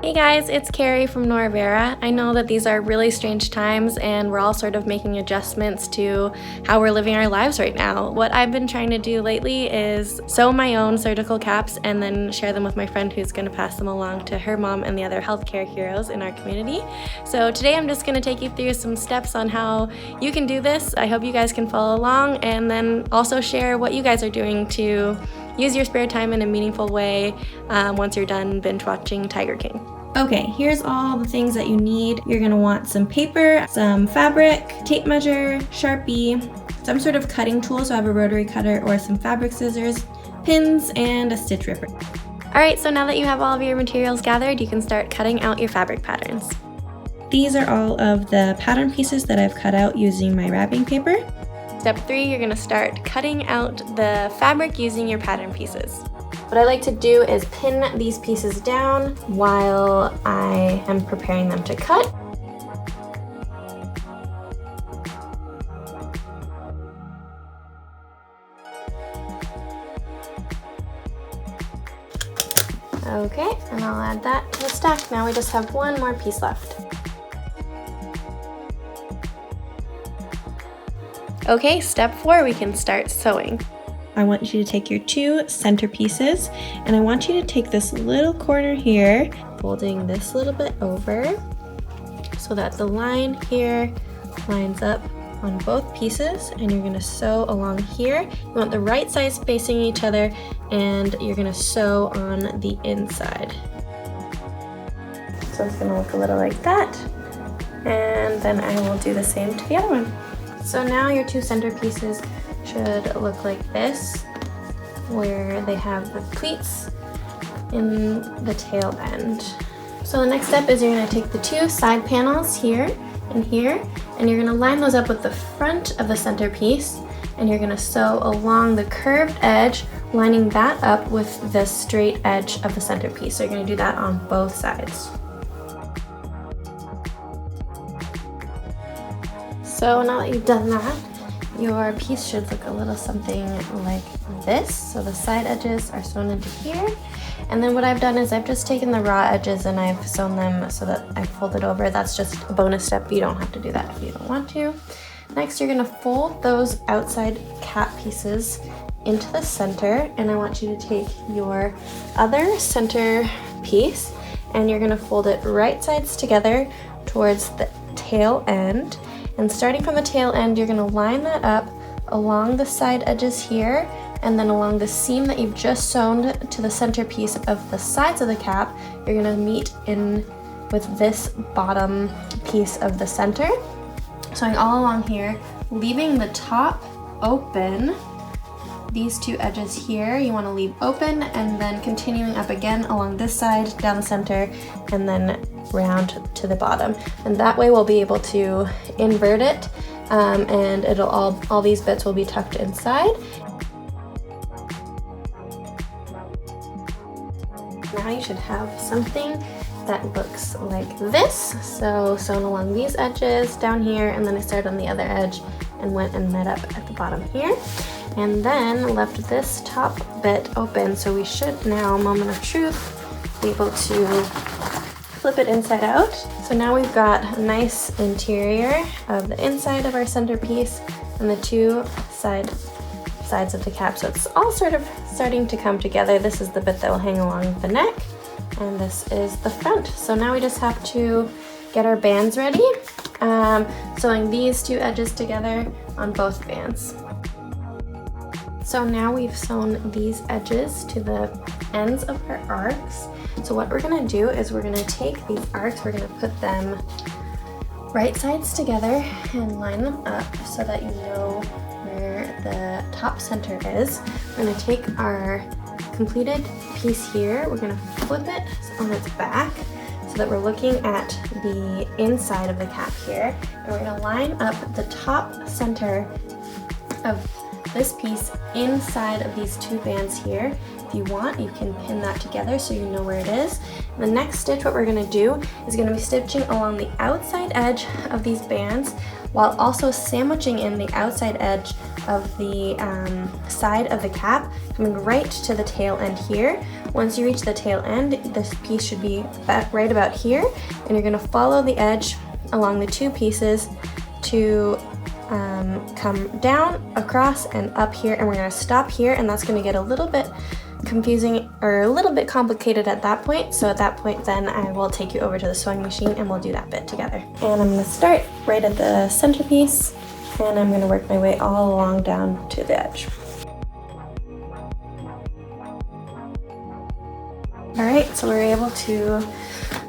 Hey guys, it's Carrie from Norvera. I know that these are really strange times and we're all sort of making adjustments to how we're living our lives right now. What I've been trying to do lately is sew my own surgical caps and then share them with my friend who's going to pass them along to her mom and the other healthcare heroes in our community. So today I'm just going to take you through some steps on how you can do this. I hope you guys can follow along and then also share what you guys are doing to use your spare time in a meaningful way once you're done binge watching Tiger King. Okay, here's all the things that you need. You're gonna want some paper, some fabric, tape measure, Sharpie, some sort of cutting tool, so I have a rotary cutter or some fabric scissors, pins, and a stitch ripper. All right, so now that you have all of your materials gathered, you can start cutting out your fabric patterns. These are all of the pattern pieces that I've cut out using my wrapping paper. Step 3, you're gonna start cutting out the fabric using your pattern pieces. What I like to do is pin these pieces down while I am preparing them to cut. Okay, and I'll add that to the stack. Now we just have one more piece left. Okay, step 4, we can start sewing. I want you to take your 2 center pieces and I want you to take this little corner here, folding this little bit over so that the line here lines up on both pieces, and you're going to sew along here. You want the right sides facing each other and you're going to sew on the inside. So it's going to look a little like that, and then I will do the same to the other one. So now your 2 center pieces should look like this, where they have the pleats in the tail end. So the next step is you're going to take the 2 side panels here and here, and you're going to line those up with the front of the centerpiece, and you're going to sew along the curved edge, lining that up with the straight edge of the centerpiece. So you're going to do that on both sides. So now that you've done that, your piece should look a little something like this. So the side edges are sewn into here. And then what I've done is I've just taken the raw edges and I've sewn them so that I fold it over. That's just a bonus step. You don't have to do that if you don't want to. Next, you're gonna fold those outside cap pieces into the center. And I want you to take your other center piece and you're gonna fold it right sides together towards the tail end. And starting from the tail end, you're gonna line that up along the side edges here, and then along the seam that you've just sewn to the centerpiece of the sides of the cap, you're gonna meet in with this bottom piece of the center. Sewing all along here, leaving the top open. These 2 edges here, you wanna leave open, and then continuing up again along this side, down the center, and then round to the bottom. And that way we'll be able to invert it, and it'll all these bits will be tucked inside. Now you should have something that looks like this. So sewn along these edges down here, and then I started on the other edge and went and met up at the bottom here. And then left this top bit open, so we should now, moment of truth, be able to flip it inside out. So now we've got a nice interior of the inside of our centerpiece and the 2 sides of the cap. So it's all sort of starting to come together. This is the bit that will hang along the neck, and this is the front. So now we just have to get our bands ready, sewing these 2 edges together on both bands. So now we've sewn these edges to the ends of our arcs. So what we're gonna do is we're gonna take these arcs, we're gonna put them right sides together and line them up so that you know where the top center is. We're gonna take our completed piece here, we're gonna flip it on its back so that we're looking at the inside of the cap here. And we're gonna line up the top center of this piece inside of these 2 bands here. If you want, you can pin that together so you know where it is. The next stitch, what we're gonna do is gonna be stitching along the outside edge of these bands, while also sandwiching in the outside edge of the side of the cap, coming right to the tail end here. Once you reach the tail end, this piece should be right about here, and you're going to follow the edge along the two pieces to come down, across, and up here, and we're going to stop here, and that's going to get a little bit confusing or a little bit complicated at that point. So at that point then I will take you over to the sewing machine and we'll do that bit together. And I'm going to start right at the centerpiece, and I'm going to work my way all along down to the edge. Alright, so we're able to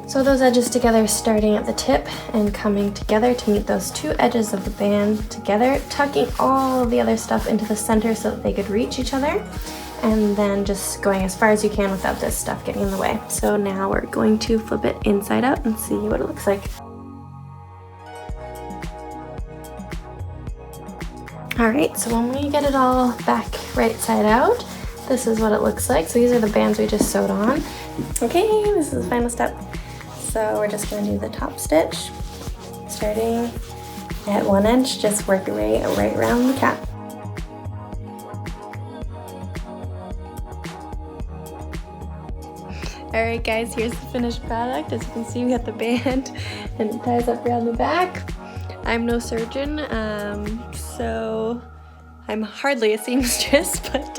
sew those edges together, starting at the tip and coming together to meet those two edges of the band together, tucking all of the other stuff into the center so that they could reach each other, and then just going as far as you can without this stuff getting in the way. So now we're going to flip it inside out and see what it looks like. Alright, so when we get it all back right side out, this is what it looks like. So these are the bands we just sewed on. Okay, this is the final step. So we're just going to do the top stitch, starting at one edge, just work your way right around the cap. Alright guys, here's the finished product. As you can see, we got the band and it ties up around the back. I'm no surgeon, so I'm hardly a seamstress, but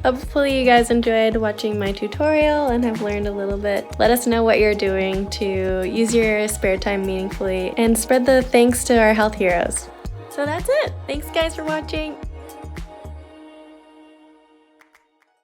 hopefully you guys enjoyed watching my tutorial and have learned a little bit. Let us know what you're doing to use your spare time meaningfully and spread the thanks to our health heroes. So that's it. Thanks guys for watching.